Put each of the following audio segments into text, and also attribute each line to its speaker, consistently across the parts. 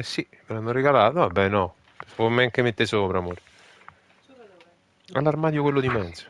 Speaker 1: Sì, me l'hanno regalato. Vabbè, no. Può anche mettere sopra, amore. All'armadio quello di mezzo.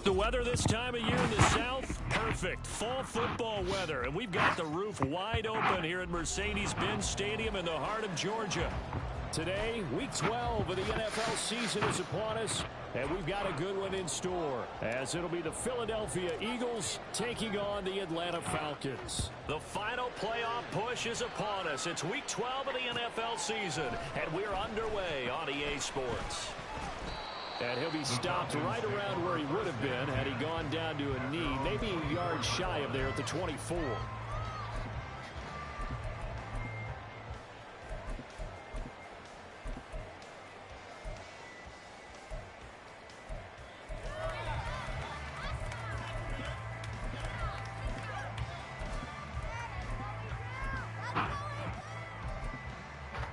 Speaker 2: The weather this time of year in the South, perfect. Fall football weather, and we've got the roof wide open here at Mercedes-Benz Stadium in the heart of Georgia. Today, Week 12 of the NFL season is upon us, and we've got a good one in store, as it'll be the Philadelphia Eagles taking on the Atlanta Falcons. The final playoff push is upon us. It's Week 12 of the NFL season, and we're underway on EA Sports. And he'll be stopped right around where he would have been had he gone down to a knee, maybe a yard shy of there at the 24.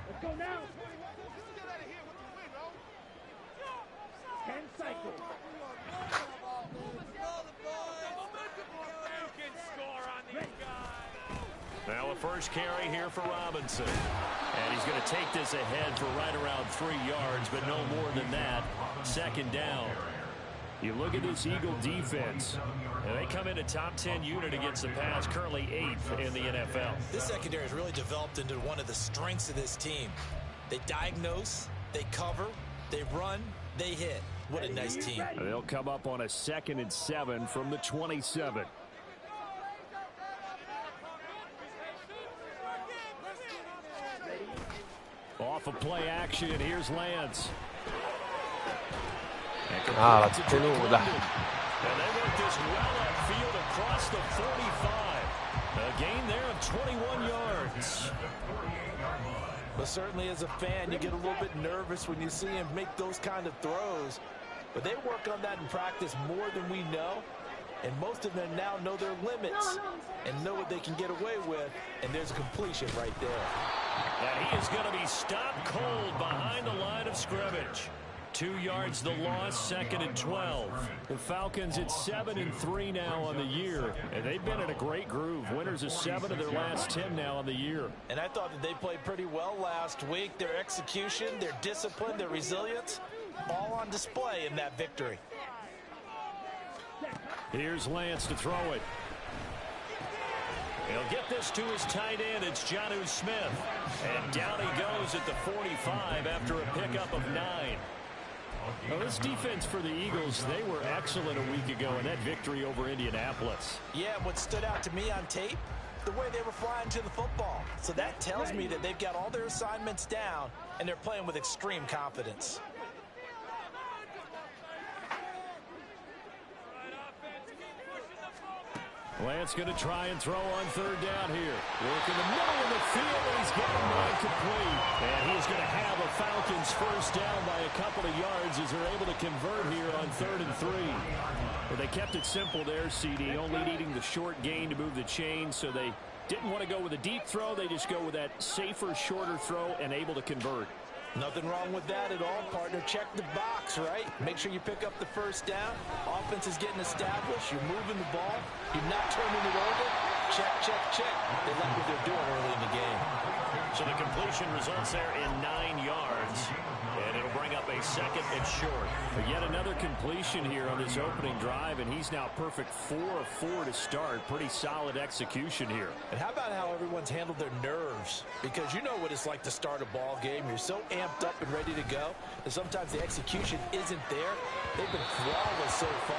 Speaker 3: Let's go now. 10 cycles.
Speaker 2: Now a first carry here for Robinson. And he's going to take this ahead for right around 3 yards, but no more than that. Second down. You look at this Eagle defense, and they come in a top 10 unit against the pass, currently 8th in the NFL.
Speaker 4: This secondary has really developed into one of the strengths of this team. They diagnose, they cover, they run, they hit. What a nice team.
Speaker 2: They'll come up on a 2nd and 7 from the 27. Off of play action, and here's Lance.
Speaker 1: Ah, l'ha tenuta.
Speaker 2: And they work this well upfield across the 45. A gain there of 21 yards.
Speaker 4: But certainly as a fan, you get a little bit nervous when you see him make those kind of throws. But they work on that in practice more than we know. And most of them now know their limits and know what they can get away with. And there's a completion right there.
Speaker 2: And he is going to be stopped cold behind the line of scrimmage. 2 yards the loss, 2nd and 12. The Falcons at 7-3 now on the year, and they've been in a great groove. Winners of 7 of their last 10 now on the year.
Speaker 4: And I thought that they played pretty well last week. Their execution, their discipline, their resilience, all on display in that victory.
Speaker 2: Here's Lance to throw it. He'll get this to his tight end. It's Jonnu Smith. And down he goes at the 45 after a pickup of 9. Well, this defense for the Eagles, they were excellent a week ago in that victory over Indianapolis.
Speaker 4: Yeah, what stood out to me on tape, the way they were flying to the football. So that tells me that they've got all their assignments down, and they're playing with extreme confidence.
Speaker 2: Lance going to try and throw on 3rd down here. Work in the middle of the field, and he's getting one complete. And he's going to have a Falcons first down by a couple of yards as they're able to convert here on 3rd and 3. Well, they kept it simple there, CD, only needing the short gain to move the chain, so they didn't want to go with a deep throw. They just go with that safer, shorter throw and able to convert.
Speaker 4: Nothing wrong with that at all, partner. Check the box, right? Make sure you pick up the first down. Offense is getting established. You're moving the ball. You're not turning it over. Check, check, check. They like what they're doing early in the game.
Speaker 2: So the completion results there in 9 yards. And it'll bring up play, 2nd and short. But yet another completion here on this opening drive, and he's now perfect 4 of 4 to start. Pretty solid execution here.
Speaker 4: And how about how everyone's handled their nerves? Because you know what it's like to start a ball game. You're so amped up and ready to go, and sometimes the execution isn't there. They've been flawless so far.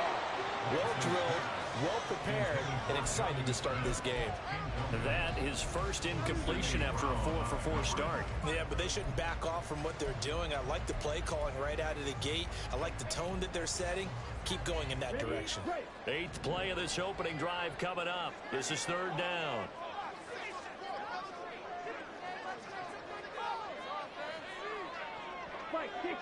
Speaker 4: Well drilled, well prepared, and excited to start this game.
Speaker 2: That is first incompletion after a 4 for 4 start.
Speaker 4: Yeah, but they shouldn't back off from what they're doing. I like the play calling right out of the gate. I like the tone that they're setting. Keep going in that direction.
Speaker 2: 8th play of this opening drive coming up. This is 3rd down.
Speaker 3: Fight, 60.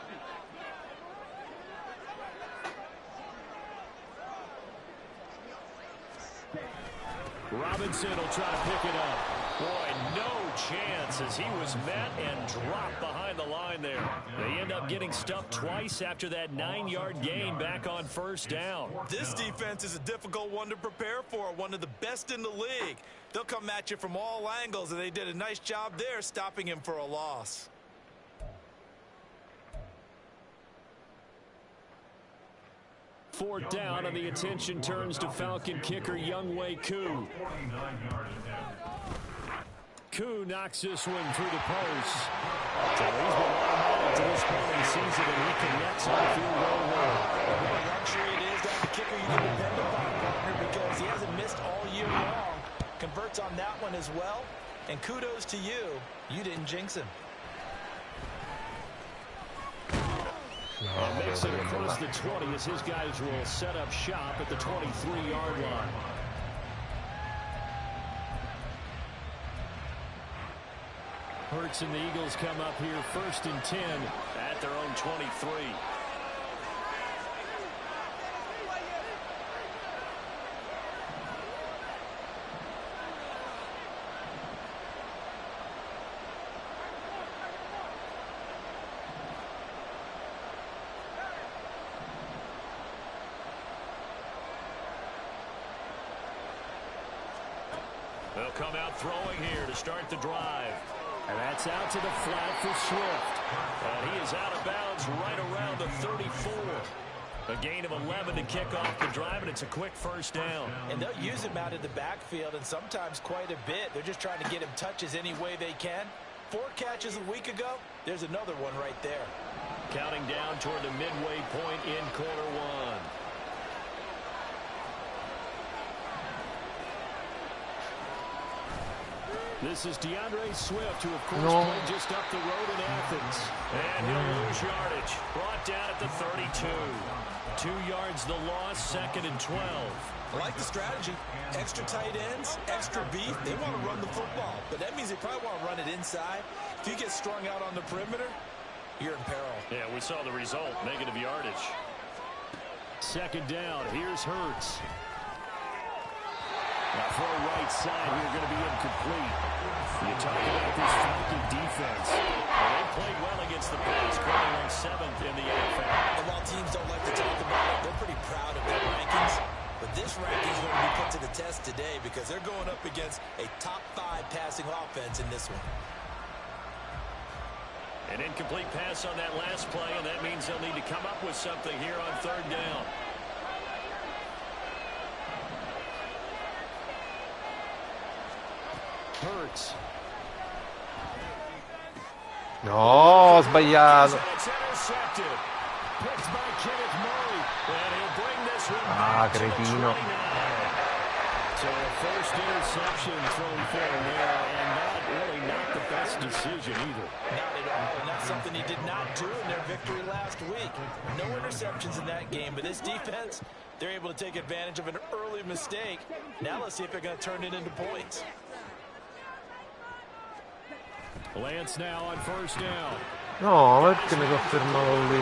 Speaker 2: Robinson will try to pick it up. Boy, no chance as he was met and dropped behind the line there. They end up getting stuffed twice after that 9-yard gain back on 1st down.
Speaker 4: This defense is a difficult one to prepare for, one of the best in the league. They'll come at you from all angles, and they did a nice job there stopping him for a loss.
Speaker 2: Fourth down, and the attention turns to Falcon kicker Younghoe Koo. Koo knocks this one through the post. So he's been automatic to this point in the season, and he connects on the field goal line.
Speaker 4: What a luxury it is to have a kicker you can depend upon, partner, because he hasn't missed all year long. Converts on that one as well, and kudos to you. You didn't jinx him.
Speaker 2: Makes it across the 20 as his guys will set up shop at the 23-yard line. Hurts and the Eagles come up here 1st and 10 at their own 23. They'll come out throwing here to start the drive. And that's out to the flat for Swift. And he is out of bounds right around the 34. A gain of 11 to kick off the drive, and it's a quick 1st down.
Speaker 4: And they'll use him out of the backfield, and sometimes quite a bit. They're just trying to get him touches any way they can. 4 catches a week ago. There's another one right there.
Speaker 2: Counting down toward the midway point in quarter 1. This is DeAndre Swift, who, of course, played just up the road in Athens. And he'll lose yardage. Brought down at the 32. 2 yards the loss, 2nd and 12.
Speaker 4: I like the strategy. Extra tight ends, extra beef. They want to run the football, but that means they probably want to run it inside. If you get strung out on the perimeter, you're in peril.
Speaker 2: Yeah, we saw the result, negative yardage. 2nd down, here's Hurts. Now throw right side here, going to be incomplete. You talk about this Falcon defense. Well, they played well against the pass, currently on 7th in the NFL.
Speaker 4: And while teams don't like to talk about it, they're pretty proud of their rankings. But this ranking is going to be put to the test today because they're going up against a top 5 passing offense in this one.
Speaker 2: An incomplete pass on that last play, and that means they'll need to come up with something here on 3rd down. Hurts.
Speaker 1: No, ho sbagliato. Ah, cretino.
Speaker 2: So a first interception thrown for him there, and not really not the best decision either.
Speaker 4: Not at all, and that's something he did not do in their victory last week. No interceptions in that game, but this defense, they're able to take advantage of an early mistake. Now let's see if they're going to turn it into points.
Speaker 2: Lance now on 1st down.
Speaker 1: No, perché mi sono fermato lì?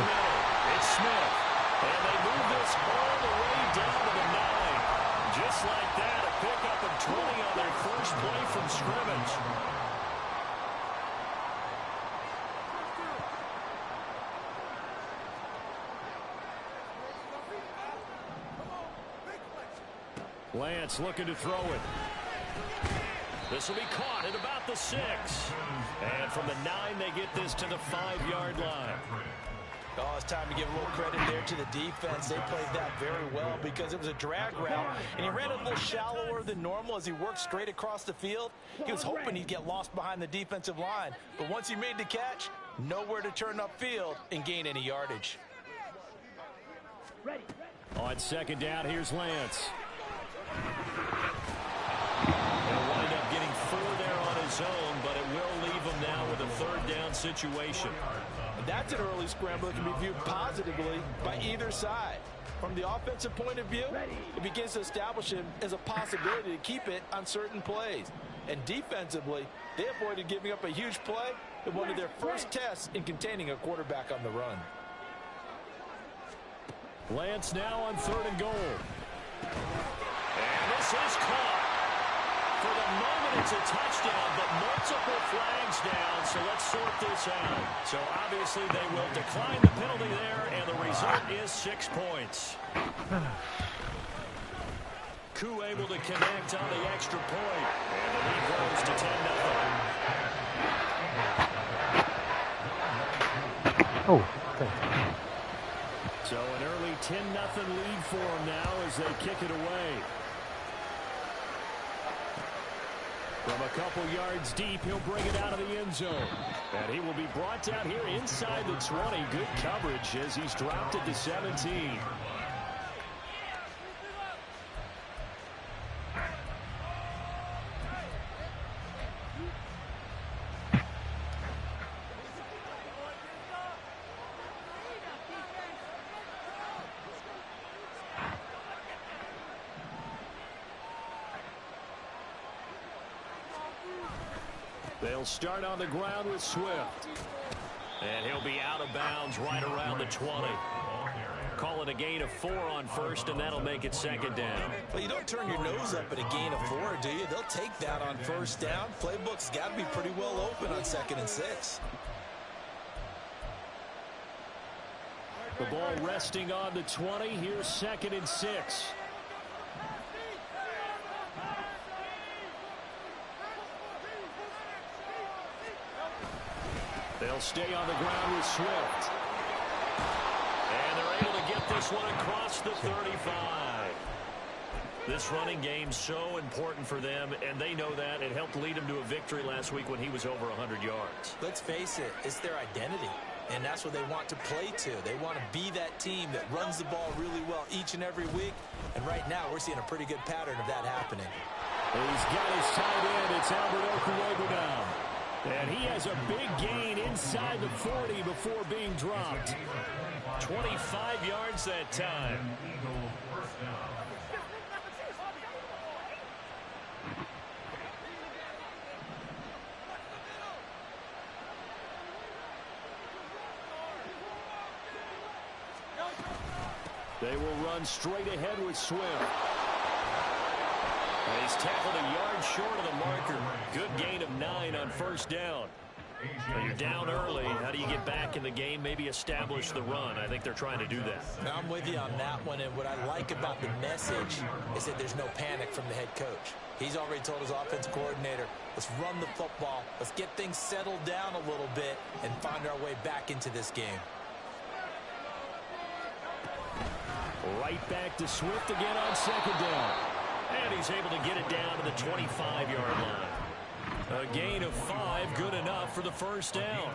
Speaker 2: It's Smith. And they move this all the way down to the 9. Just like that, a pickup of 20 on their first play from scrimmage. Lance looking to throw it. This will be caught at about the 6. And from the 9, they get this to the 5-yard line.
Speaker 4: Oh, Well, it's time to give a little credit there to the defense. They played that very well because it was a drag route, and he ran a little shallower than normal as he worked straight across the field. He was hoping he'd get lost behind the defensive line, but once he made the catch, nowhere to turn upfield and gain any yardage.
Speaker 2: On second down, here's Lance. He'll wind up getting 4 there on his own, but it will leave him now with a third down situation.
Speaker 4: That's an early scramble that can be viewed positively by either side. From the offensive point of view, it begins to establish him as a possibility to keep it on certain plays. And defensively, they avoided giving up a huge play in one of their first tests in containing a quarterback on the run.
Speaker 2: Lance now on 3rd and goal. And this is caught. For the moment, it's a touchdown, but multiple flags down, so let's sort this out. So obviously they will decline the penalty there, and the result is 6 points. Koo able to connect on the extra point, and the lead grows to 10-0.
Speaker 1: Oh, okay.
Speaker 2: So an early 10-0 lead for them now as they kick it away. From a couple yards deep, he'll bring it out of the end zone. And he will be brought down here inside the 20. Good coverage as he's dropped it to 17. They'll start on the ground with Swift. And he'll be out of bounds right around the 20. Call it a gain of 4 on first, and that'll make it 2nd down.
Speaker 4: Well, you don't turn your nose up at a gain of 4, do you? They'll take that on first down. Playbook's got to be pretty well open on 2nd and 6.
Speaker 2: The ball resting on the 20. Here's 2nd and 6. They'll stay on the ground with Swift. And they're able to get this one across the 35. This running game's so important for them, and they know that. It helped lead them to a victory last week when he was over 100 yards.
Speaker 4: Let's face it, it's their identity, and that's what they want to play to. They want to be that team that runs the ball really well each and every week, and right now we're seeing a pretty good pattern of that happening.
Speaker 2: He's got his tight end. It's Albert Okuebu now. And he has a big gain inside the 40 before being dropped. 25 yards that time. They will run straight ahead with Swift. And he's tackled a yard short of the marker. Good gain of 9 on first down. Well, you're down early. How do you get back in the game? Maybe establish the run. I think they're trying to do that.
Speaker 4: Now, I'm with you on that one, and what I like about the message is that there's no panic from the head coach. He's already told his offense coordinator, let's run the football, let's get things settled down a little bit, and find our way back into this game.
Speaker 2: Right back to Swift again on second down. And he's able to get it down to the 25-yard line. A gain of 5, good enough for the first down.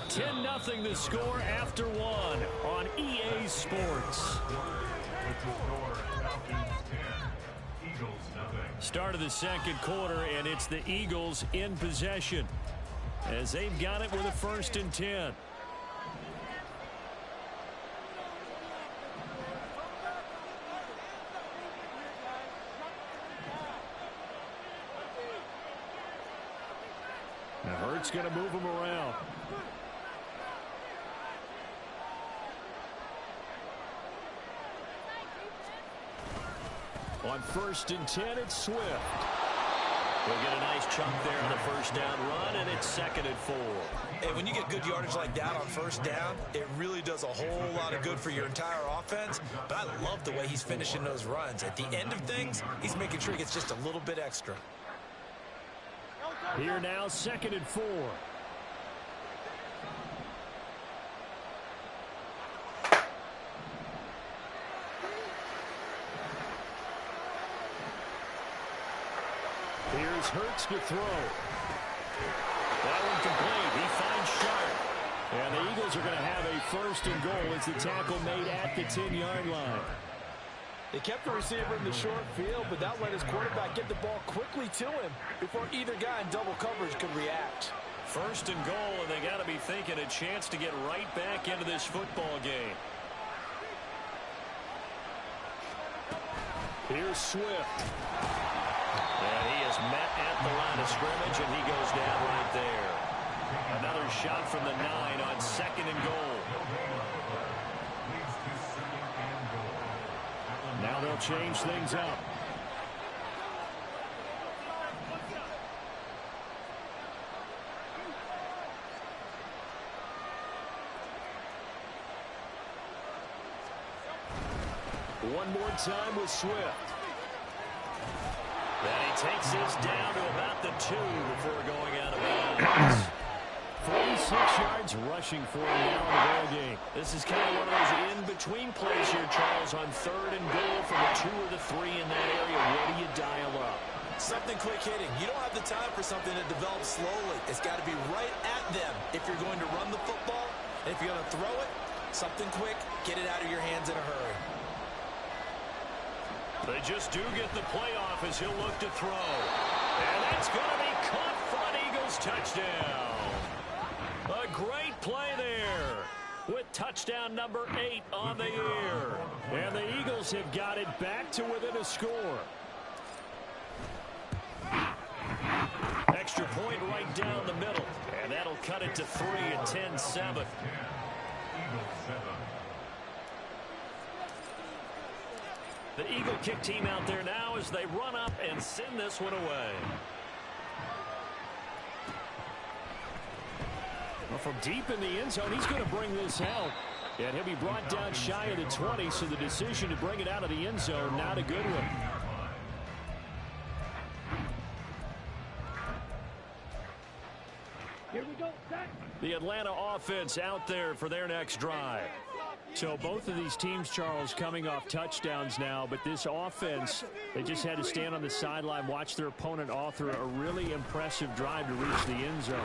Speaker 2: 10-0 the score after 1 on EA Sports. Start of the second quarter, and it's the Eagles in possession as they've got it with a 1st and 10. Hurts going to move him around. On 1st and 10, it's Swift. We'll get a nice chunk there on the first down run, and it's 2nd and 4.
Speaker 4: Hey, when you get good yardage like that on first down, it really does a whole lot of good for your entire offense. But I love the way he's finishing those runs. At the end of things, he's making sure he gets just a little bit extra.
Speaker 2: Here now, 2nd and 4. Here's Hurts to throw. That one complete. He finds Sharp. And the Eagles are going to have a first and goal as the tackle made at the 10-yard line.
Speaker 4: They kept the receiver in the short field, but that let his quarterback get the ball quickly to him before either guy in double coverage could react.
Speaker 2: First and goal, and they got to be thinking a chance to get right back into this football game. Here's Swift. And he is met at the line of scrimmage, and he goes down right there. Another shot from the 9 on second and goal. Now they'll change things up. One more time with Swift. Then he takes this down to about the 2 before going out of bounds. 46 yards rushing for him now in the ball game. This is kind of one of those in-between plays here, Charles, on third and goal from the 2 or the 3 in that area. Where do you dial up?
Speaker 4: Something quick hitting. You don't have the time for something that develops slowly. It's got to be right at them if you're going to run the football. And if you're going to throw it, something quick, get it out of your hands in a hurry.
Speaker 2: They just do get the playoff as he'll look to throw. And that's going to be caught for an Eagles touchdown. A great play there with touchdown number 8 on the year. And the Eagles have got it back to within a score. Extra point right down the middle. And that'll cut it to 3 at 10-7. The Eagle kick team out there now as they run up and send this one away. Well, from deep in the end zone, he's going to bring this out. And he'll be brought down shy of the 20, so the decision to bring it out of the end zone, not a good one.
Speaker 3: Here we go, set.
Speaker 2: The Atlanta offense out there for their next drive. So both of these teams, Charles, coming off touchdowns now, but this offense, they just had to stand on the sideline, watch their opponent author a really impressive drive to reach the end zone.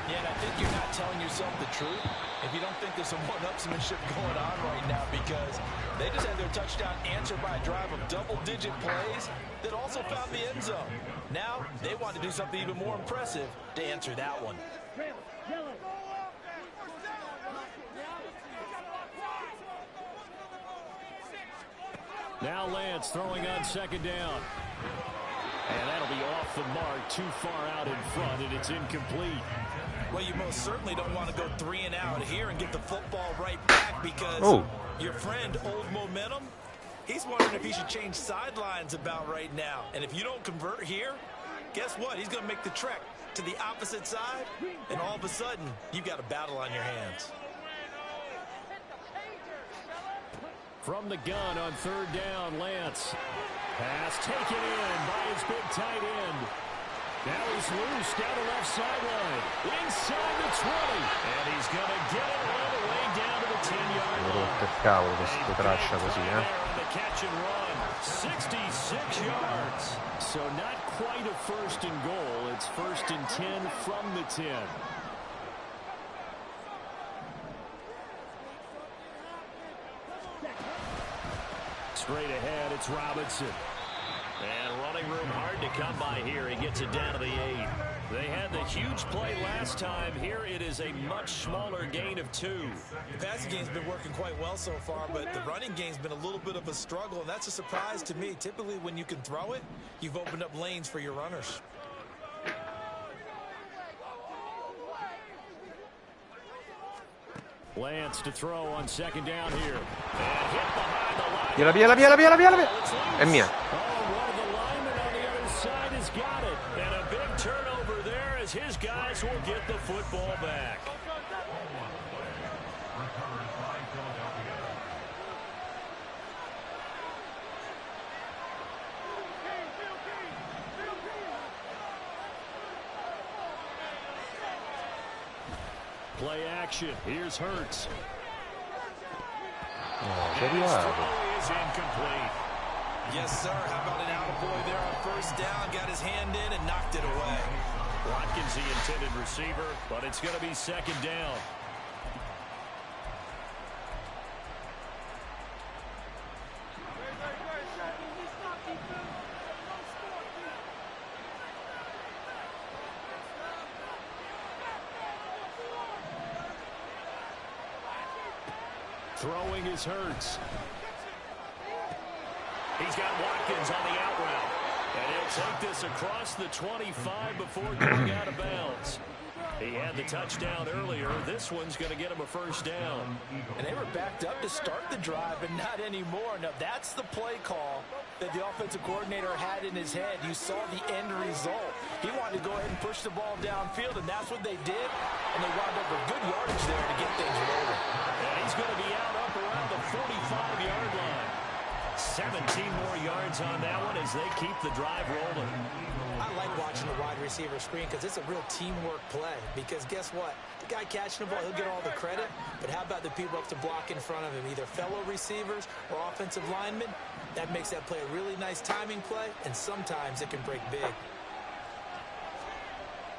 Speaker 4: Yeah, and I think you're not telling yourself the truth if you don't think there's some one-upsmanship going on right now, because they just had their touchdown answered by a drive of double-digit plays that also found the end zone. Now they want to do something even more impressive to answer that one.
Speaker 3: Yellow.
Speaker 2: Now Lance throwing on second down. And that'll be off the mark, too far out in front, and it's incomplete.
Speaker 4: Well, you most certainly don't want to go 3 and out here and get the football right back, because your friend, Old Momentum, he's wondering if he should change sidelines about right now. And if you don't convert here, guess what? He's going to make the trek to the opposite side, and all of a sudden, you've got a battle on your hands.
Speaker 2: From the gun on third down, Lance. Pass taken in by his big tight end. Now he's loose down the left sideline. Inside the 20. And he's going to get it all the way down to the 10-yard line.
Speaker 1: Per cavolo che si traccia così,
Speaker 2: On the catch and run. 66 yards. So not quite a first and goal. It's first and 10 from the 10. Straight ahead, it's Robinson. And running room hard to come by here. He gets it down to the 8. They had the huge play last time. Here it is a much smaller gain of 2.
Speaker 4: The passing game's been working quite well so far, but the running game's been a little bit of a struggle, and that's a surprise to me. Typically, when you can throw it, you've opened up lanes for your runners.
Speaker 2: Lance to throw on second down here. And hit behind the line.
Speaker 1: Via. È mia.
Speaker 2: Oh, one of the linemen on the other side has got it. And a big turnover there as his guys will get the football back. Play action. Here's Hurts.
Speaker 1: No, c'è
Speaker 2: And his
Speaker 1: arrivato.
Speaker 2: throw is incomplete.
Speaker 4: Yes, sir. How about an attaboy there on first down? Got his hand in and knocked it away.
Speaker 2: Watkins, the intended receiver, but it's going to be second down. Throwing is Hurts. He's got Watkins on the out route. And he'll take this across the 25 before going out of bounds. He had the touchdown earlier. This one's going to get him a first down.
Speaker 4: And they were backed up to start the drive, but not anymore. Now, that's the play call that the offensive coordinator had in his head. You saw the end result. He wanted to go ahead and push the ball downfield, and that's what they did. And they wound up with good yardage there to get things rolling.
Speaker 2: And he's going to be out up around the 45-yard line. 17 more yards on that one as they keep the drive rolling.
Speaker 5: I like watching the wide receiver screen because it's a real teamwork play. Because guess what? The guy catching the ball, he'll get all the credit. But how about the people up to block in front of him, either fellow receivers or offensive linemen? That makes that play a really nice timing play, and sometimes it can break big.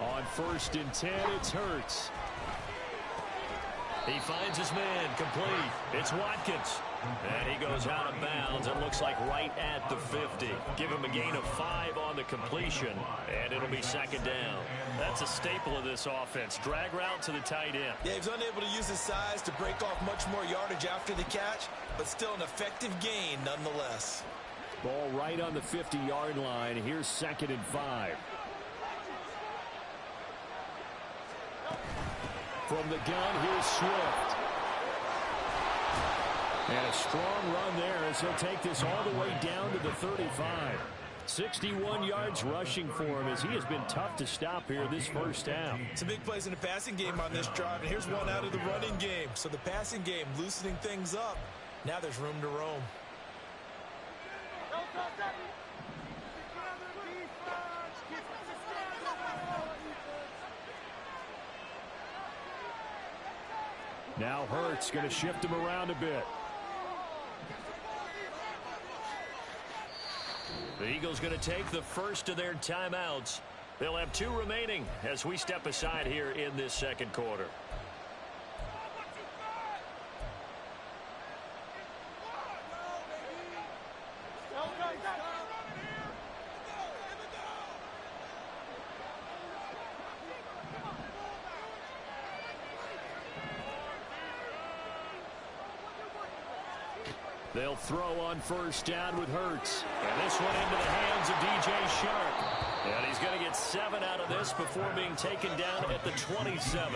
Speaker 2: On 1st and 10, it's Hurts. He finds his man, complete. It's Watkins. And he goes out of bounds. It looks like right at the 50. Give him a gain of 5 on the completion, and it'll be second down. That's a staple of this offense. Drag route to the tight end.
Speaker 4: Yeah, he's unable to use his size to break off much more yardage after the catch, but still an effective gain nonetheless.
Speaker 2: Ball right on the 50-yard line. Here's 2nd and 5. From the gun, here's Swift. And a strong run there as he'll take this all the way down to the 35. 61 yards rushing for him as he has been tough to stop here this first half.
Speaker 4: Some big plays in the passing game on this drive, and here's one out of the running game. So the passing game loosening things up. Now there's room to roam.
Speaker 2: Now Hurts going to shift him around a bit. The Eagles going to take the first of their timeouts. They'll have 2 remaining as we step aside here in this second quarter. They'll throw on first down with Hurts. And this one into the hands of DJ Shark. And he's going to get 7 out of this before being taken down at the 27.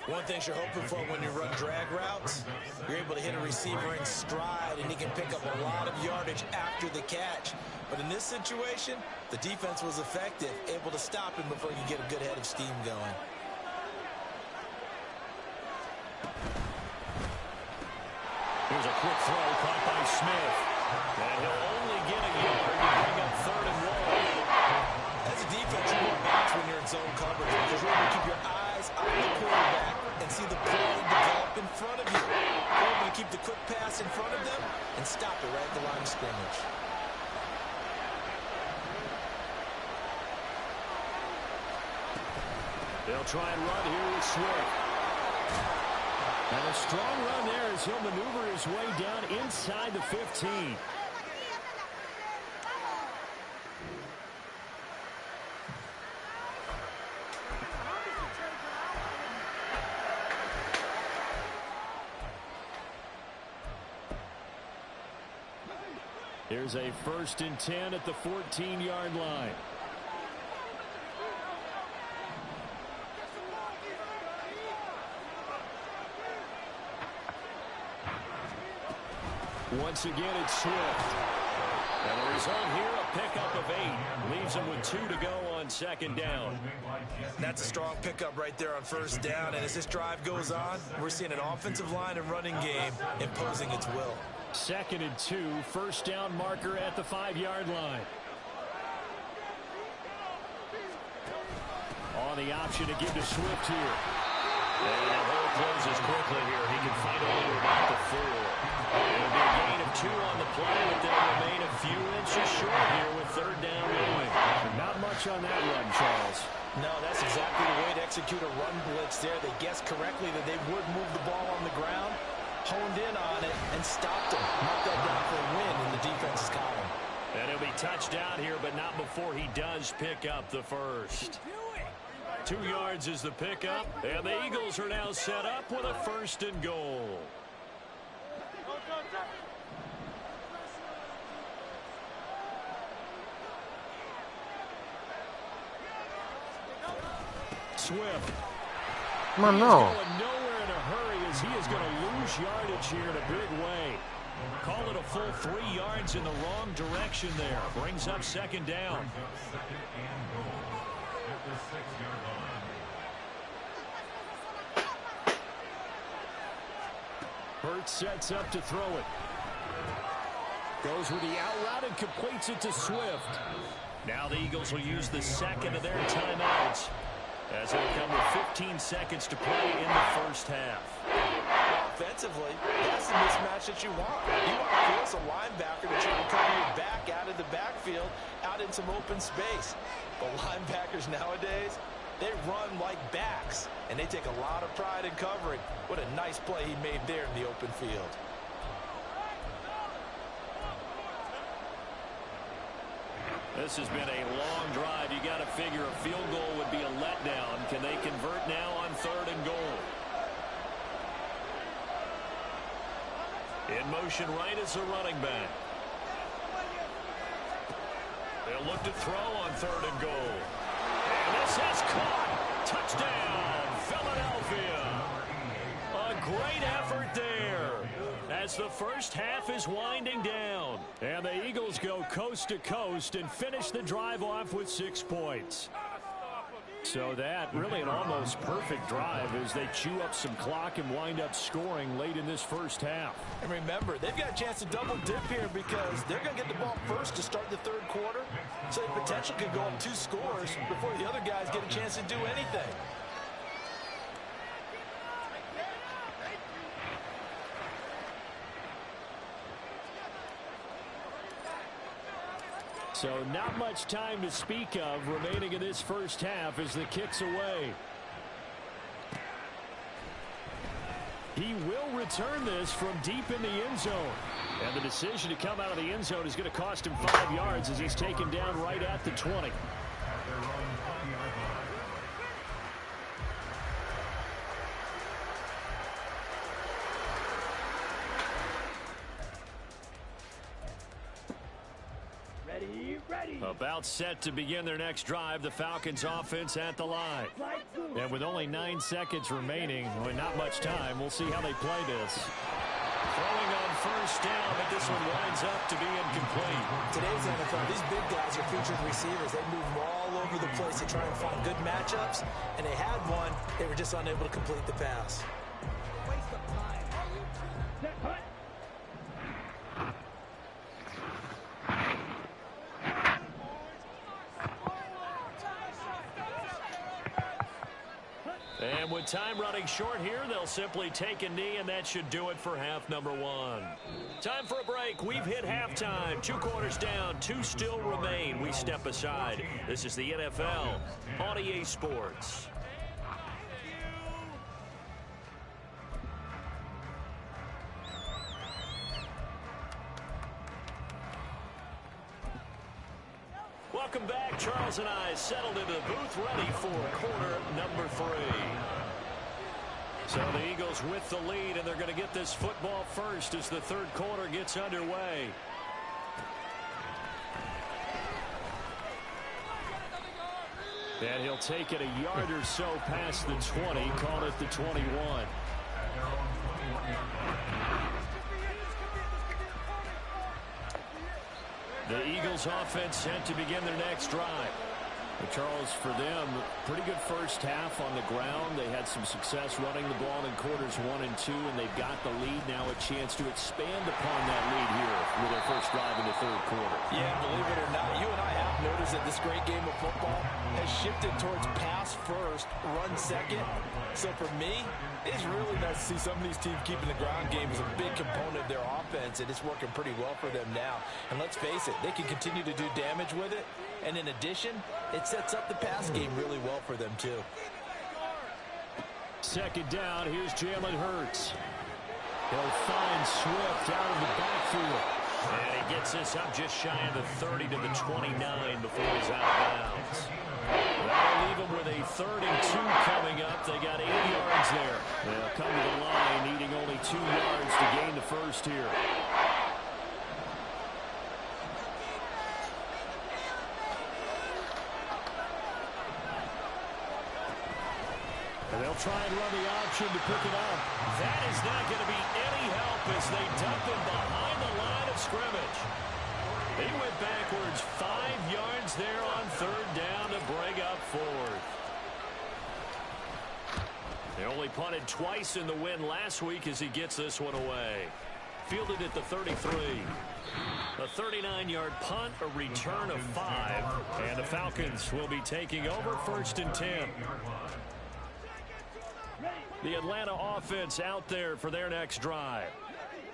Speaker 4: One thing you're hoping for when you run drag routes, you're able to hit a receiver in stride, and he can pick up a lot of yardage after the catch. But in this situation, the defense was effective, able to stop him before you get a good head of steam going.
Speaker 2: Here's a quick throw caught by Smith. And he'll only get a yard to bring up 3rd and 1.
Speaker 4: As a defense, you want backs when you're in zone coverage because you're able to keep your eyes on the quarterback and see the play develop in front of you. You're able to keep the quick pass in front of them and stop it right at the line of scrimmage.
Speaker 2: They'll try and run here with Swift. And a strong run there as he'll maneuver his way down inside the 15. Here's a 1st and 10 at the 14-yard line. Once again, it's Swift. And the result here, a pickup of 8. Leaves him with 2 to go on 2nd down.
Speaker 4: That's a strong pickup right there on 1st down. And as this drive goes on, we're seeing an offensive line and running game imposing its will.
Speaker 2: 2nd and 2, 1st down marker at the 5-yard line. On the option to give to Swift here. And the hole closes quickly here. He can find a way to about the 4. It'll be a gain of 2 on the play, but there'll remain a much on that run, Charles.
Speaker 4: No, that's exactly the way to execute a run blitz there. They guessed correctly that they would move the ball on the ground, honed in on it, and stopped him. Knocked that down for a win in the defense's column.
Speaker 2: And he'll be touched down here, but not before he does pick up the first. 2 yards is the pickup, and the Eagles are now set up with a 1st and goal. Swift.
Speaker 1: Ma no.
Speaker 2: He's going nowhere in a hurry as he is going to lose yardage here in a big way. Call it a full 3 yards in the wrong direction there. Brings up 2nd down. Hurts sets up to throw it. Goes with the out route and completes it to Swift. Now the Eagles will use the 2nd of their timeouts, as it'll come with 15 seconds to play in the 1st half.
Speaker 4: Offensively, that's the mismatch that you want. You want to force a linebacker to try and cover your back out of the backfield, out in some open space. But linebackers nowadays, they run like backs, and they take a lot of pride in covering. What a nice play he made there in the open field.
Speaker 2: This has been a long drive. You got to figure a field goal would be a letdown. Can they convert now on 3rd and goal? In motion right is a running back. They'll look to throw on 3rd and goal. And this is caught. Touchdown, Philadelphia. A great effort there, as the 1st half is winding down. And the Eagles go coast to coast and finish the drive off with 6 points. So that really an almost perfect drive as they chew up some clock and wind up scoring late in this 1st half.
Speaker 4: And remember, they've got a chance to double dip here because they're going to get the ball first to start the 3rd quarter. So they potentially could go up 2 scores before the other guys get a chance to do anything.
Speaker 2: So not much time to speak of remaining in this 1st half as the kick's away. He will return this from deep in the end zone. And the decision to come out of the end zone is going to cost him 5 yards as he's taken down right at the 20. About set to begin their next drive, the Falcons offense at the line. And with only 9 seconds remaining, not much time, we'll see how they play this. Throwing on 1st down, but this one winds up to be incomplete.
Speaker 5: Today's NFL, these big guys are featured receivers. They move all over the place to try and find good matchups, and they had one. They were just unable to complete the pass.
Speaker 3: Waste of time. Set, cut.
Speaker 2: And with time running short here, they'll simply take a knee, and that should do it for half number 1. Time for a break. We've hit halftime. 2 quarters down, 2 still remain. We step aside. This is the NFL on EA Sports. Welcome back. Charles and I settled into the booth, ready for quarter number 3. So the Eagles with the lead, and they're going to get this football first as the 3rd quarter gets underway. And he'll take it a yard or so past the 20, call it the 21. The Eagles offense set to begin their next drive. And Charles, for them, pretty good 1st half on the ground. They had some success running the ball in quarters 1 and 2, and they've got the lead now, a chance to expand upon that lead here with their first drive in the third quarter.
Speaker 4: Yeah, believe it or not, you and I have noticed that this great game of football has shifted towards pass first, run second. So for me, it's really nice to see some of these teams keeping the ground game as a big component of their offense, and it's working pretty well for them now. And let's face it, they can continue to do damage with it. And in addition, it sets up the pass game really well for them too.
Speaker 2: Second down, here's Jalen Hurts. He'll find Swift out of the backfield. And he gets this up just shy of the 30 to the 29 before he's out of bounds. That'll leave him with a 3rd and 2 coming up. They got 8 yards there. They'll come to the line needing only 2 yards to gain the first here. And they'll try and run the option to pick it up. That is not going to be any help as they dump him behind the line of scrimmage. He went backwards 5 yards there on 3rd down to bring up 4th. They only punted twice in the win last week as he gets this one away. Fielded at the 33. A 39-yard punt, a return of 5. And the Falcons will be taking over 1st and 10. The Atlanta offense out there for their next drive.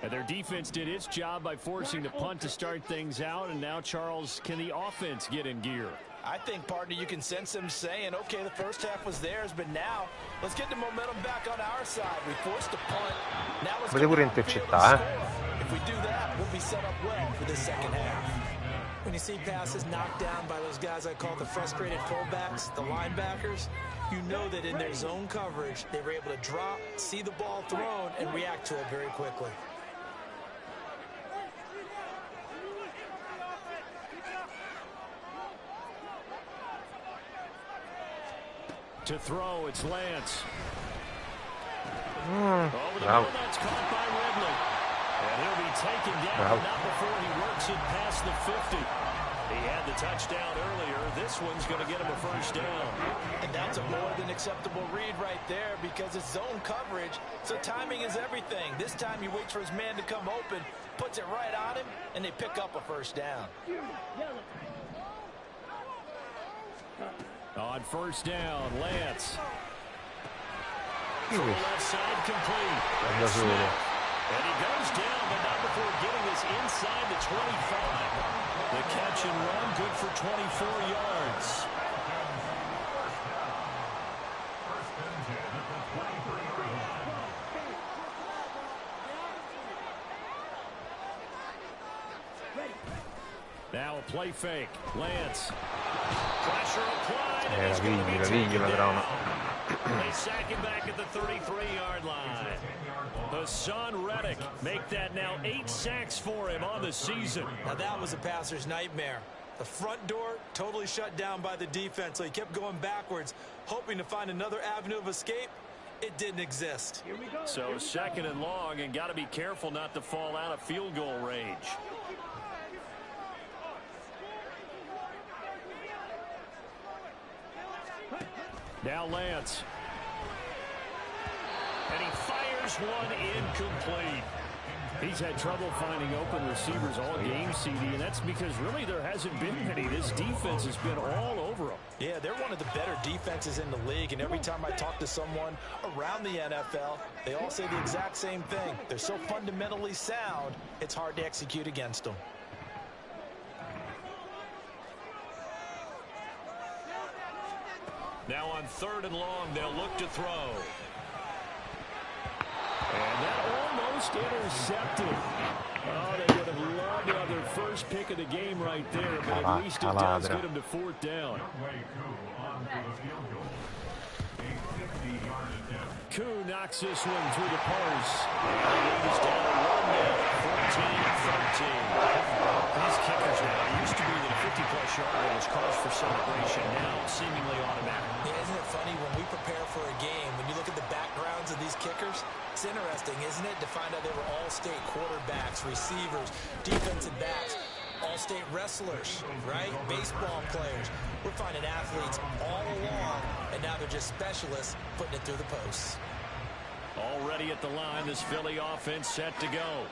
Speaker 2: And their defense did its job by forcing the punt to start things out. And now, Charles, can the offense get in gear?
Speaker 4: I think, partner, you can sense them saying, okay, the first half was theirs, but now let's get the momentum back on our side. We forced the punt. Now let's go downfield and score. If we do that, we'll be set up well for this second half.
Speaker 5: When you see passes knocked down by those guys I call the frustrated fullbacks, the linebackers, you know that in their zone coverage, they were able to drop, see the ball thrown, and react to it very quickly.
Speaker 2: To throw, it's Lance.
Speaker 1: Bravo.
Speaker 2: That's caught by Ridley. And he'll be taken down, not before he works it past the 50. He had the touchdown earlier. This one's going to get him a first down.
Speaker 4: And that's a more than acceptable read right there because it's zone coverage, so timing is everything. This time he waits for his man to come open, puts it right on him, and they pick up a first down.
Speaker 2: On first down, Lance. From the left side, complete. And he goes down, but not before getting this inside the 25. The catch and run, good for 24 yards. Now a play fake. Lance. Pressure applied. And he's going to be taken down. They sack him back at the 33-yard line. Hassan Reddick make that now 8 sacks for him on the season.
Speaker 5: Now that was a passer's nightmare. The front door totally shut down by the defense, so he kept going backwards, hoping to find another avenue of escape. It didn't exist.
Speaker 2: So 2nd and long, and got to be careful not to fall out of field goal range. Now Lance. And he fires one incomplete. He's had trouble finding open receivers all game, CD, and that's because really there hasn't been many. This defense has been all over them.
Speaker 4: Yeah, they're one of the better defenses in the league, and every time I talk to someone around the NFL, they all say the exact same thing. They're so fundamentally sound, it's hard to execute against them.
Speaker 2: Now on 3rd and long, they'll look to throw. And that almost intercepted. Oh, they would have loved to have their first pick of the game right there, but at least it does get them to 4th down. Koo knocks this one through the post. He's down to 1 now, 14-13. These kickers now, it used to be that a 50-plus yarder was cause for celebration, now seemingly automatic.
Speaker 5: Yeah, isn't it funny when we prepare for a game, when you look at the backgrounds of these kickers, it's interesting, isn't it, to find out they were all-state quarterbacks, receivers, defensive backs, all-state wrestlers, right? Baseball players. We're finding athletes all along, and now they're just specialists putting it through the posts.
Speaker 2: Already at the line, this Philly offense set to go.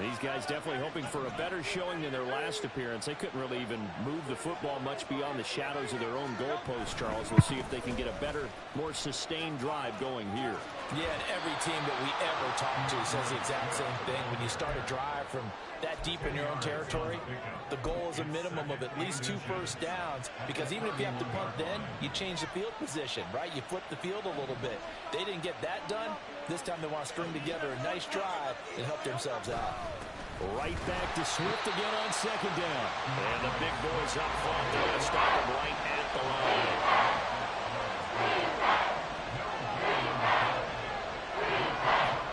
Speaker 2: These guys definitely hoping for a better showing than their last appearance. They couldn't really even move the football much beyond the shadows of their own goalpost, Charles. We'll see if they can get a better, more sustained drive going here.
Speaker 4: Yeah, and every team that we ever talk to says the exact same thing. When you start a drive from that deep in your own territory, the goal is a minimum of at least 2 first downs, because even if you have to punt then, you change the field position, right? You flip the field a little bit. They didn't get that done. This time they want to string together a nice drive and help themselves out.
Speaker 2: Right back to Swift again on second down. And the big boys up front. They're going to stop him right at the line.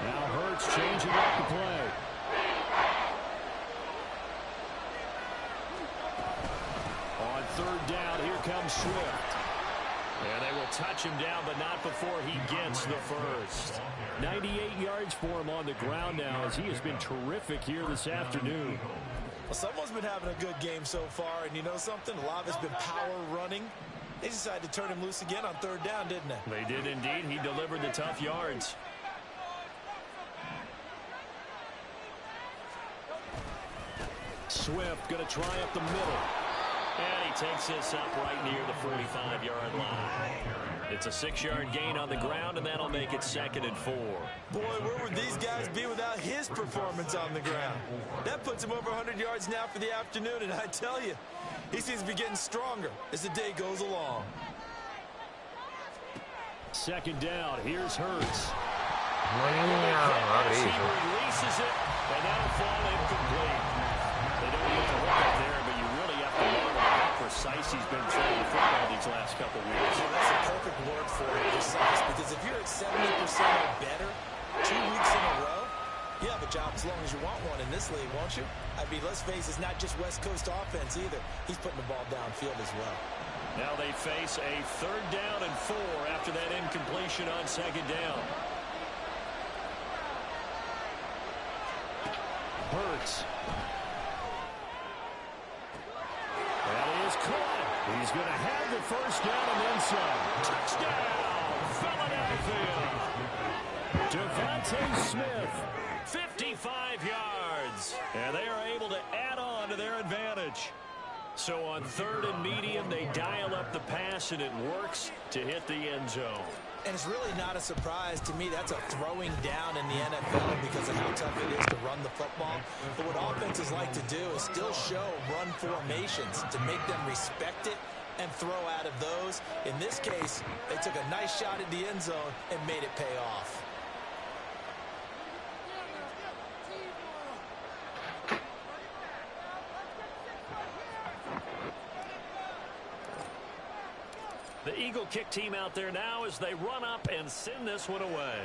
Speaker 2: Now Hurts changing up the play. On third down, here comes Swift. And they will touch him down, but not before he gets the first. 98 yards for him on the ground now, as he has been terrific here this afternoon.
Speaker 4: Well, someone's been having a good game so far, and you know something? A lot of it's been power running. They decided to turn him loose again on third down, didn't they?
Speaker 2: They did indeed. He delivered the tough yards. Swift going to try up the middle. And he takes this up right near the 45-yard line. It's a 6-yard gain on the ground, and that'll make it 2nd and 4.
Speaker 4: Boy, where would these guys be without his performance on the ground? That puts him over 100 yards now for the afternoon, and I tell you, he seems to be getting stronger as the day goes along.
Speaker 2: 2nd down. Here's Hurts.
Speaker 1: He
Speaker 2: releases it, and that'll fall incomplete. They don't get the hook up there, but you really have to marvel at how precise he's been throwing the football these last couple of weeks.
Speaker 4: Well, that's a perfect word for it, precise, because if you're at 70% or better 2 weeks in a row, you have a job as long as you want one in this league, won't you? I mean, let's face it, it's not just West Coast offense either. He's putting the ball downfield as well.
Speaker 2: Now they face a 3rd down and 4 after that incompletion on 2nd down. Hurts. That is caught. He's going to have the first down and then some. Touchdown, Philadelphia. Devontae Smith, 55 yards. And they are able to add on to their advantage. So on 3rd and medium, they dial up the pass, and it works to hit the end zone.
Speaker 4: And it's really not a surprise to me. That's a throwing down in the NFL because of how tough it is to run the football. But what offenses like to do is still show run formations to make them respect it and throw out of those. In this case, they took a nice shot at the end zone and made it pay off.
Speaker 2: The Eagle kick team out there now as they run up and send this one away.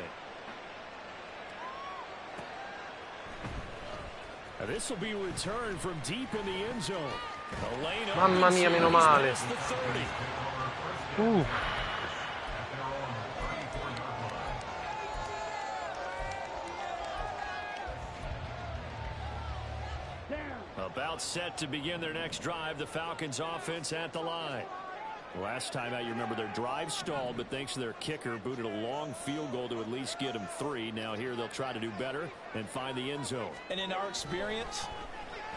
Speaker 2: This will be returned from deep in the end zone.
Speaker 1: Mamma mia, meno male.
Speaker 2: About set to begin their next drive, the Falcons offense at the line. Last time out, you remember their drive stalled, but thanks to their kicker, booted a long field goal to at least get them 3. Now here they'll try to do better and find the end zone.
Speaker 4: And in our experience,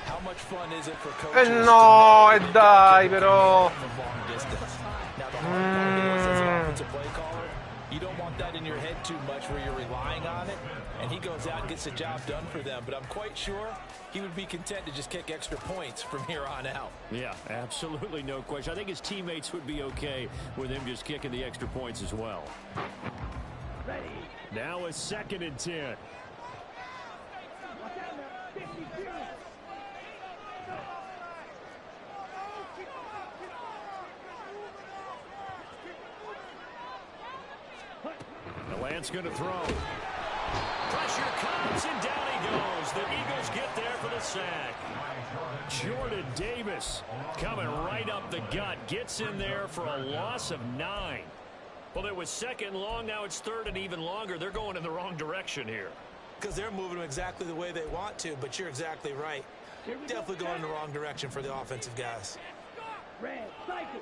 Speaker 4: how much fun is it for coaches
Speaker 1: no, dai però.
Speaker 4: from long distance? Now the hard part is as an offensive play caller, you don't want that in your head too much where you're relying on it, and he goes out and gets the job done for them. But I'm quite sure he would be content to just kick extra points from here on out.
Speaker 2: Yeah, absolutely no question. I think his teammates would be okay with him just kicking the extra points as well.
Speaker 3: Ready.
Speaker 2: Now a 2nd and 10.
Speaker 3: Watch out now. 52.
Speaker 2: The Lance going to throw. Pressure comes, and down he goes. The Eagles get there for the sack. Jordan Davis coming right up the gut. Gets in there for a loss of 9. Well, it was 2nd long. Now it's 3rd and even longer. They're going in the wrong direction here.
Speaker 4: Because they're moving them exactly the way they want to, but you're exactly right. Definitely going in the wrong direction for the offensive guys.
Speaker 3: Red, cycle.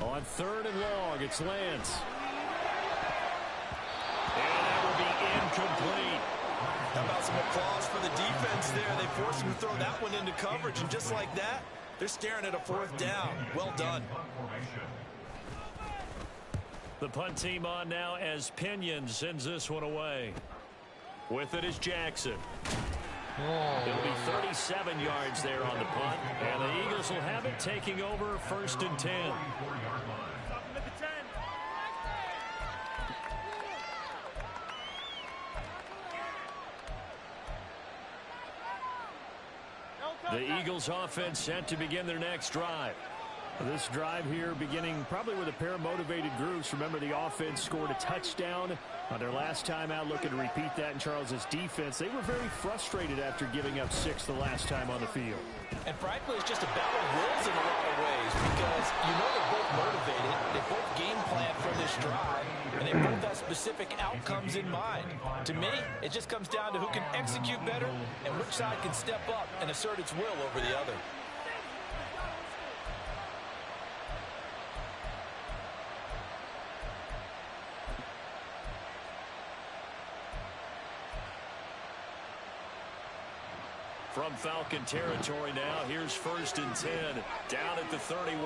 Speaker 2: On 3rd and long, it's Lance. And that will be incomplete.
Speaker 4: How about some applause for the defense there? They forced him to throw that one into coverage, and just like that, they're staring at a 4th down. Well done.
Speaker 2: The punt team on now as Pinion sends this one away. With it is Jackson. It'll be 37 yards there on the punt, and the Eagles will have it taking over 1st and 10. The Eagles offense set to begin their next drive. This drive here beginning probably with a pair of motivated groups. Remember, the offense scored a touchdown on their last time out, looking to repeat that in Charles's defense. They were very frustrated after giving up 6 the last time on the field.
Speaker 4: And frankly, it's just a battle of wills in a lot of ways because you know they're both motivated. They both game plan for this drive, and they both have specific outcomes in mind. To me, it just comes down to who can execute better and which side can step up and assert its will over the other.
Speaker 2: From Falcon territory now, here's 1st and 10, down at the 31.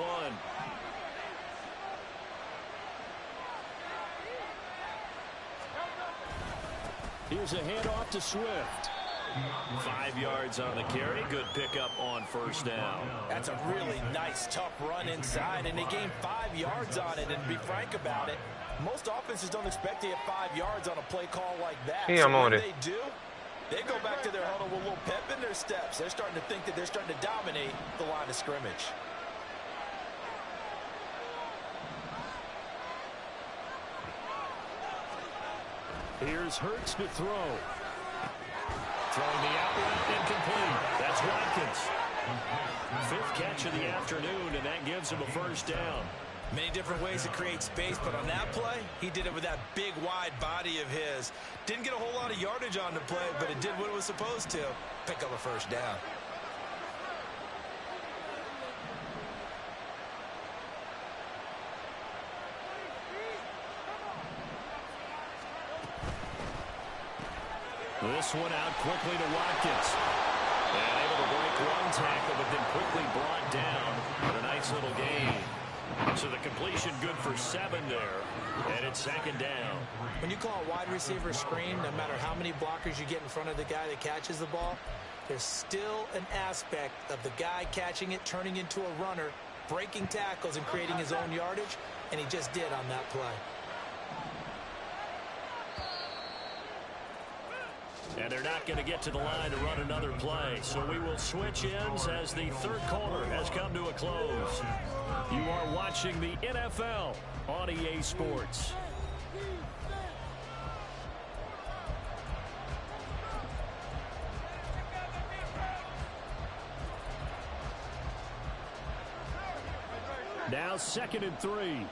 Speaker 2: Here's a handoff to Swift. 5 yards on the carry. Good pickup on 1st down.
Speaker 4: That's a really nice, tough run inside, and they gained 5 yards on it. And to be frank about it, most offenses don't expect to get 5 yards on a play call like that.
Speaker 1: Sì,
Speaker 4: so
Speaker 1: amore.
Speaker 4: when they do, they go back to their huddle with a little pep in their steps. They're starting to think that they're starting to dominate the line of scrimmage.
Speaker 2: Here's Hurts to throw. Throwing the out route, incomplete. That's Watkins. 5th catch of the afternoon, and that gives him a 1st down.
Speaker 4: Many different ways to create space, but on that play, he did it with that big, wide body of his. Didn't get a whole lot of yardage on the play, but it did what it was supposed to. Pick up a 1st down.
Speaker 2: This one out quickly to Watkins. And able to break one tackle, but then quickly brought down. But a nice little gain. So the completion good for 7 there. And it's 2nd down.
Speaker 5: When you call a wide receiver screen, no matter how many blockers you get in front of the guy that catches the ball, there's still an aspect of the guy catching it, turning into a runner, breaking tackles and creating his own yardage, and he just did on that play.
Speaker 2: And they're not going to get to the line to run another play. So we will switch ends as the 3rd quarter has come to a close. You are watching the NFL on EA Sports. Now 2nd and 3.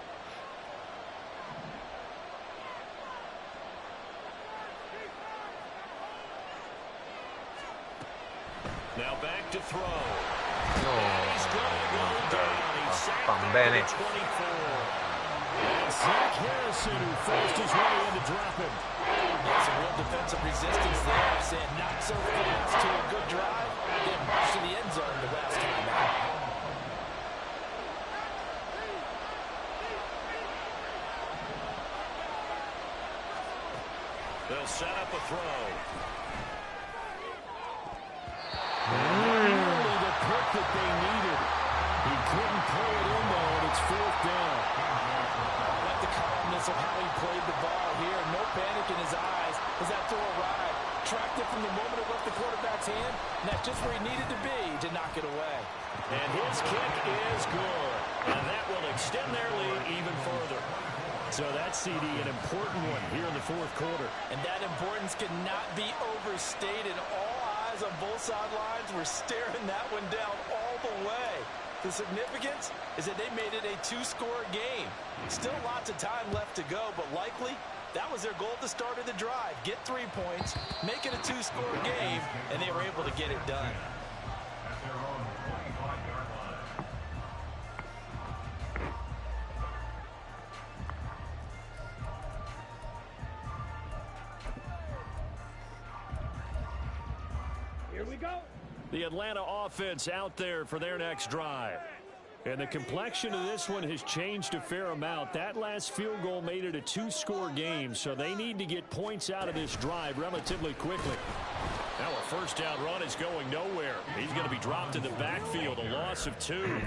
Speaker 2: Now back to throw.
Speaker 1: No,
Speaker 2: He's going to go down. He's sacked
Speaker 1: fan
Speaker 2: at
Speaker 1: bene.
Speaker 2: the 24. And Zach Harrison, who forced his way in to drop him.
Speaker 4: That's some real defensive resistance there. Saying not so fast to a good drive. Then march to the end zone the last time out.
Speaker 2: They'll set up a throw.
Speaker 5: Nearly the pick that they needed. He couldn't pull it in, though, and it's 4th down.
Speaker 4: I like the calmness of how he played the ball here. No panic in his eyes as that throw arrived. Tracked it from the moment it left the quarterback's hand, and that's just where he needed to be to knock it away.
Speaker 2: And his kick is good. And that will extend their lead even further. So that's, CD, an important one here in the 4th quarter.
Speaker 4: And that importance cannot be overstated. All eyes on both sidelines were staring that one down all the way. The significance is that they made it a 2-score game. Still lots of time left to go, but likely that was their goal at the start of the drive. Get 3 points, make it a 2-score game, and they were able to get it done.
Speaker 3: Here we go.
Speaker 2: The Atlanta offense out there for their next drive. And the complexion of this one has changed a fair amount. That last field goal made it a 2-score game, so they need to get points out of this drive relatively quickly. Now a first down run is going nowhere. He's going to be dropped in the backfield, a loss of 2.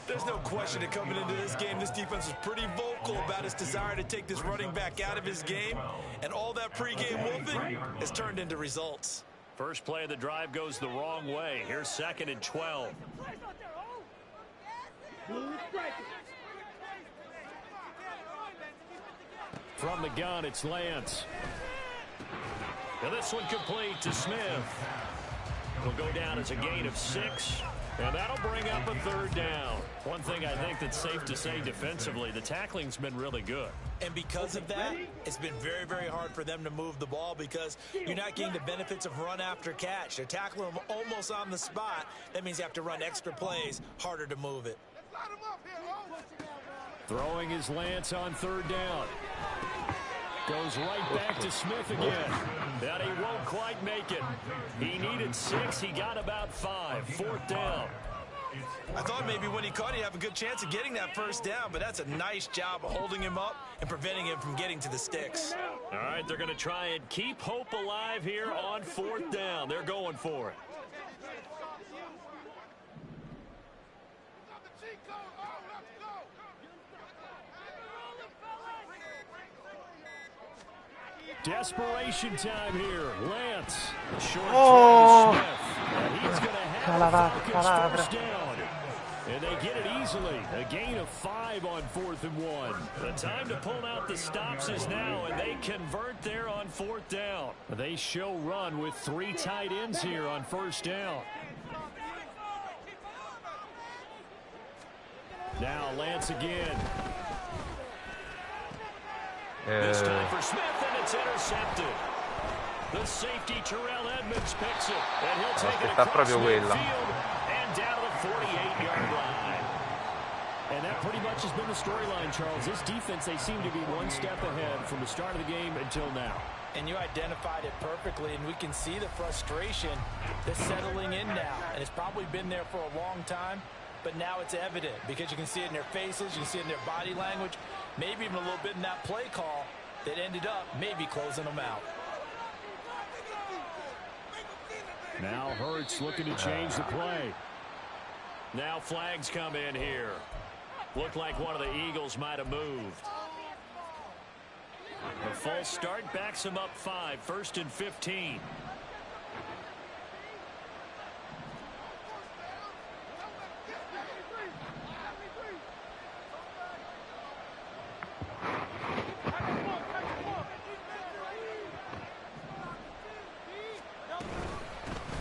Speaker 4: There's no question that coming into this game, this defense was pretty vocal about its desire to take this running back out of his game. And all that pregame wolfing has turned into results.
Speaker 2: First play of the drive goes the wrong way. Here's 2nd and 12. From the gun, it's Lance. Now this one complete to Smith. It'll go down as a gain of 6. And that'll bring up a 3rd down. One thing I think that's safe to say defensively, the tackling's been really good.
Speaker 4: And because of that, it's been very, very hard for them to move the ball because you're not getting the benefits of run after catch. They're tackling them almost on the spot. That means you have to run extra plays, harder to move it.
Speaker 2: Throwing his Lance on 3rd down. Goes right back to Smith again. But he won't quite make it. He needed 6. He got about 5. 4th down.
Speaker 4: I thought maybe when he caught, he'd have a good chance of getting that first down, but that's a nice job of holding him up and preventing him from getting to the sticks.
Speaker 2: All right, they're going to try and keep hope alive here on 4th down. They're going for it. Desperation time here. Lance. Short throw to Smith. And he's going to have the Falcons first down. And they get it easily. A gain of 5 on 4th and 1. The time to pull out the stops is now, and they convert there on 4th down. They show run with 3 tight ends here on 1st down. Now Lance again. This time for Smith, and it's intercepted. The safety, Terrell Edmonds, picks it. And he'll take it across midfield and down to the 48-yard line. And that pretty much has been the storyline, Charles. This defense, they seem to be one step ahead from the start of the game until now.
Speaker 5: And you identified it perfectly, and we can see the frustration that's settling in now. And it's probably been there for a long time, but now it's evident because you can see it in their faces, you can see it in their body language, maybe even a little bit in that play call that ended up maybe closing them out.
Speaker 2: Now Hurts looking to change the play. Now flags come in here. Looked like one of the Eagles might have moved. A false start backs him up 5. 1st and 15.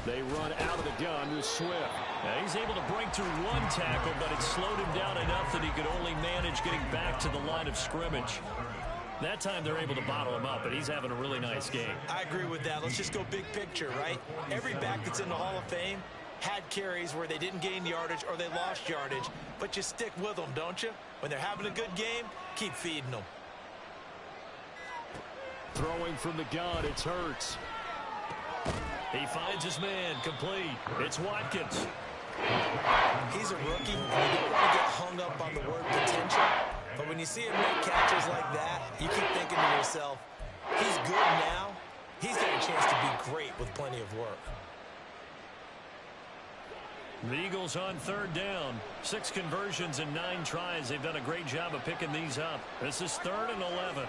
Speaker 2: They run out of the gun with Swift. Now he's able to break through 1 tackle, but it slowed him down enough that he could only manage getting back to the line of scrimmage. That time they're able to bottle him up, and he's having a really nice game.
Speaker 4: I agree with that. Let's just go big picture, right? Every back that's in the Hall of Fame had carries where they didn't gain yardage or they lost yardage, but you stick with them, don't you? When they're having a good game, keep feeding them.
Speaker 2: Throwing from the gun, it's Hurts. He finds his man, complete. It's Watkins.
Speaker 4: He's a rookie, and you don't want to get hung up on the word potential. But when you see him make catches like that, you keep thinking to yourself, he's good now. He's got a chance to be great with plenty of work.
Speaker 2: The Eagles on 3rd down. 6 conversions and 9 tries. They've done a great job of picking these up. This is 3rd and 11.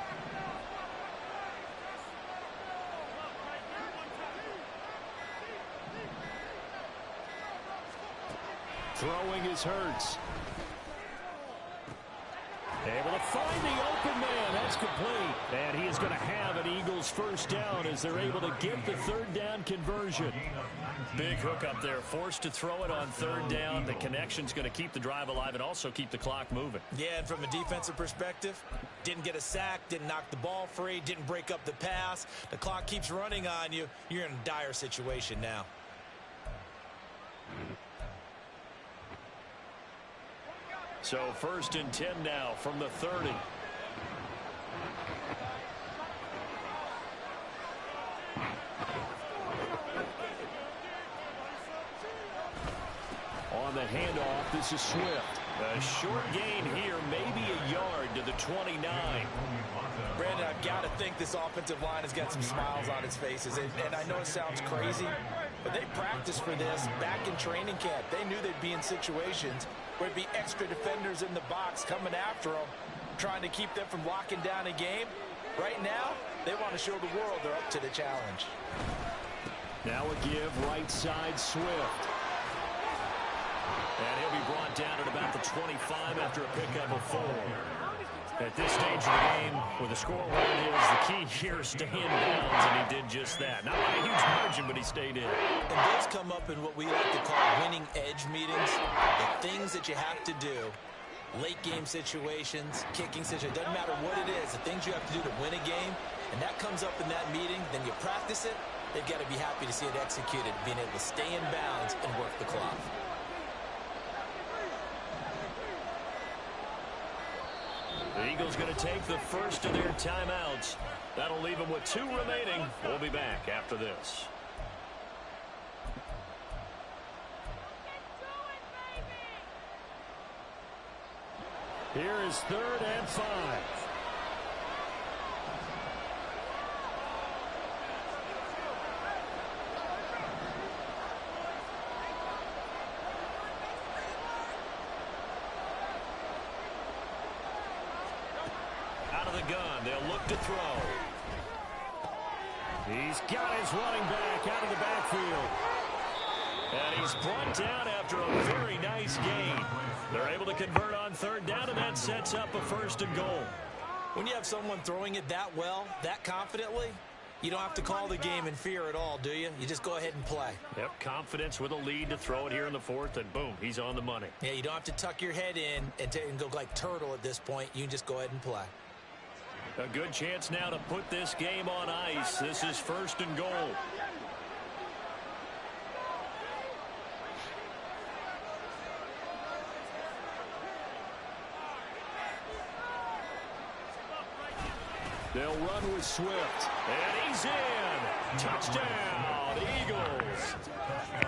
Speaker 2: Throwing is Hurts. Able to find the open man. That's complete. And he is going to have an Eagles first down as they're able to get the 3rd down conversion. Big hook up there. Forced to throw it on 3rd down. The connection's going to keep the drive alive and also keep the clock moving.
Speaker 4: Yeah, and from a defensive perspective, didn't get a sack, didn't knock the ball free, didn't break up the pass. The clock keeps running on you. You're in a dire situation now.
Speaker 2: So 1st and 10 now from the 30. This is Swift. A short gain here, maybe a yard to the 29.
Speaker 4: Brandon, I've got to think this offensive line has got some smiles on its faces. And I know it sounds crazy, but they practiced for this back in training camp. They knew they'd be in situations where it'd be extra defenders in the box coming after them, trying to keep them from locking down a game. Right now, they want to show the world they're up to the challenge.
Speaker 2: Now a give right side Swift. And he'll be brought down at about the 25 after a pickup of 4. At this stage of the game, with the score where it is, the key here is stay in bounds, and he did just that. Not by a huge margin, but he stayed in.
Speaker 4: And those come up in what we like to call winning edge meetings. The things that you have to do, late game situations, kicking situations, doesn't matter what it is, the things you have to do to win a game, and that comes up in that meeting, then you practice it, they've got to be happy to see it executed, being able to stay in bounds and work the clock.
Speaker 2: The Eagles going to take the first of their timeouts. That'll leave them with 2 remaining. We'll be back after this. Here is 3rd and 5. Gun. They'll look to throw. He's got his running back out of the backfield. And he's brought down after a very nice gain. They're able to convert on 3rd down, and that sets up a 1st and goal.
Speaker 4: When you have someone throwing it that well, that confidently, you don't have to call the game in fear at all, do you? You just go ahead and play.
Speaker 2: Yep, confidence with a lead to throw it here in the 4th, and boom, he's on the money.
Speaker 4: Yeah, you don't have to tuck your head in and go like turtle at this point. You can just go ahead and play.
Speaker 2: A good chance now to put this game on ice. This is 1st and goal. They'll run with Swift. And he's in. Touchdown, Eagles.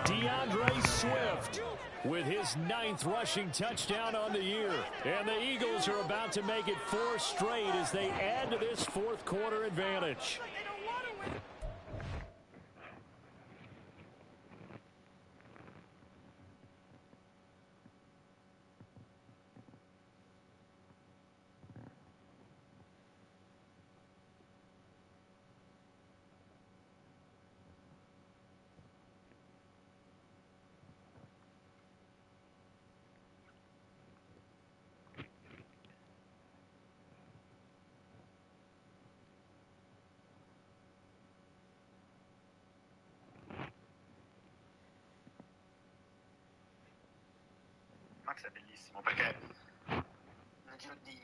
Speaker 2: DeAndre Swift with his 9th rushing touchdown on the year. And the Eagles are about to make it 4 straight as they add to this 4th quarter advantage.
Speaker 6: Max è bellissimo perché nel giro di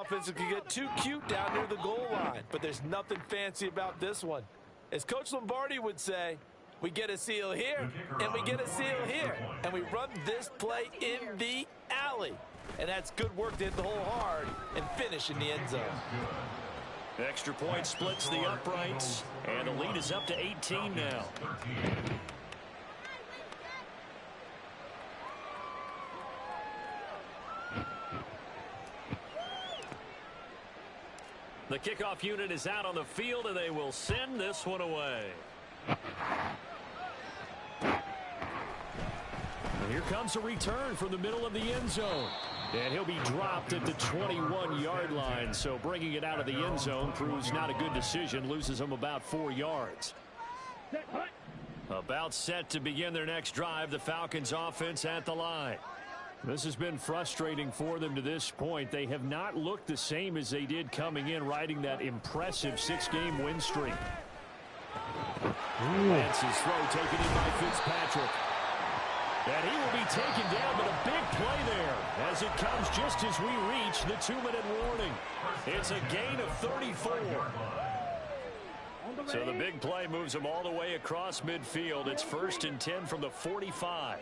Speaker 4: Offense can get too cute down near the goal line, but there's nothing fancy about this one. As Coach Lombardi would say, we get a seal here, and we get a seal here, and we run this play in the alley. And that's good work to hit the hole hard and finish in the end zone.
Speaker 2: Extra point splits the uprights, and the lead is up to 18 now. The kickoff unit is out on the field, and they will send this one away. And here comes a return from the middle of the end zone. And he'll be dropped at the 21-yard line, so bringing it out of the end zone proves not a good decision, loses him about 4 yards. About set to begin their next drive, the Falcons offense at the line. This has been frustrating for them to this point. They have not looked the same as they did coming in, riding that impressive 6-game win streak. Lance's throw taken in by Fitzpatrick. And he will be taken down, but a big play there as it comes just as we reach the 2-minute warning. It's a gain of 34. So the big play moves them all the way across midfield. It's 1st and 10 from the 45.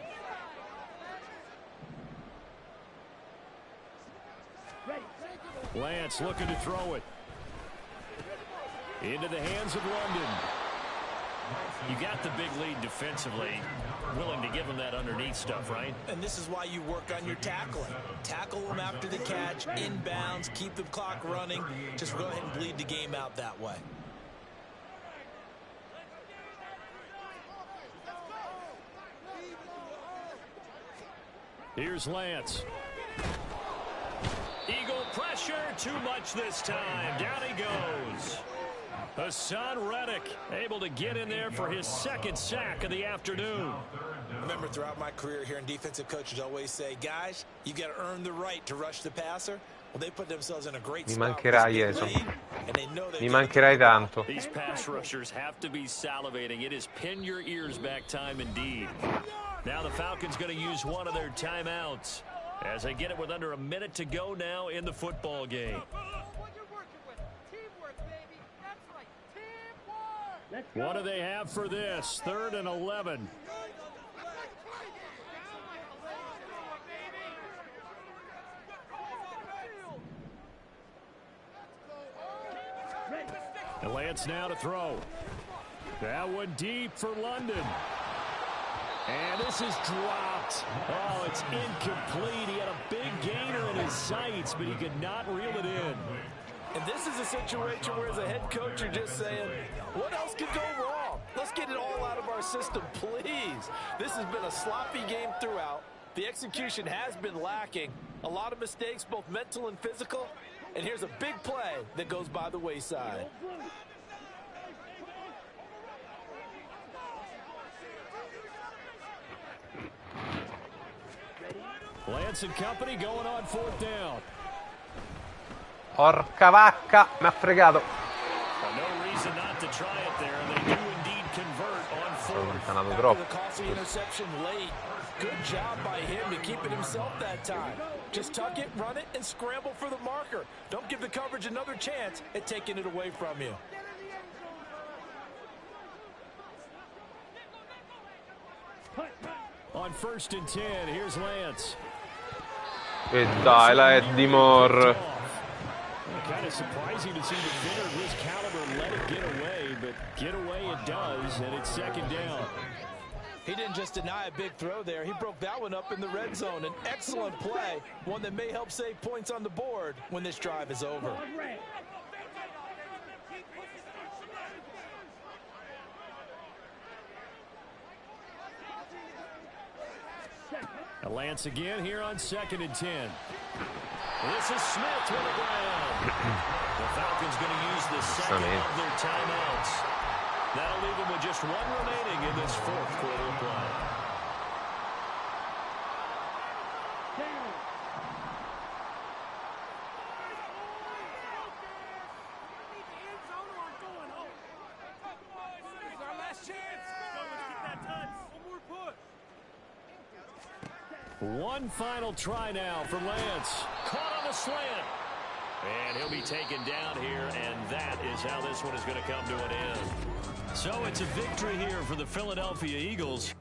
Speaker 2: Lance looking to throw it. Into the hands of London. You got the big lead defensively. Willing to give them that underneath stuff, right?
Speaker 5: And this is why you work on your tackling. Tackle them after the catch, inbounds, keep the clock running. Just go ahead and bleed the game out that way.
Speaker 2: Here's Lance. Eagle pressure, too much this time. Down he goes. Hassan Reddick able to get in there for his 2nd sack of the afternoon.
Speaker 5: Remember, throughout my career here in defensive coaches always say, guys, you got to earn the right to rush the passer. Well, they put themselves in a great spot.
Speaker 1: Mi mancherai, Jason. Mi mancherai tanto.
Speaker 2: These pass rushers have to be salivating. It is pin your ears back time indeed. Now the Falcons going to use one of their timeouts as they get it with under a minute to go now in the football game. What do they have for this? 3rd and 11. And Lance now to throw. That one deep for London. And this is dropped. Oh, it's incomplete. He had a big gainer in his sights, but he could not reel it in.
Speaker 4: And this is a situation where as a head coach you're just saying, what else could go wrong? Let's get it all out of our system, please. This has been a sloppy game throughout. The execution has been lacking. A lot of mistakes, both mental and physical. And here's a big play that goes by the wayside.
Speaker 2: Lance and company going on 4th down.
Speaker 1: Porca vacca, mi ha fregato.
Speaker 2: No reason not to try it there. They do indeed convert on 4th.
Speaker 1: Sono troppo.
Speaker 4: The costly interception late. Good job by him to keep it himself that time. Just tuck it, run it, and scramble for the marker. Don't give the coverage another chance at taking it away from you.
Speaker 2: On 1st and 10, here's Lance.
Speaker 1: E dai, la Eddie Moore.
Speaker 2: Kind of surprising to see the defender of his caliber let it get away, but get away it does, and it's 2nd down.
Speaker 4: He didn't just deny a big throw there. He broke that one up in the red zone. An excellent play, one that may help save points on the board when this drive is over.
Speaker 2: Lance again here on 2nd and 10. This is Smith to the ground. The Falcons going to use the 2nd of their timeouts. That'll leave them with just 1 remaining in this 4th quarter play. One final try now for Lance. Caught on the slant. And he'll be taken down here, and that is how this one is going to come to an end. So it's a victory here for the Philadelphia Eagles.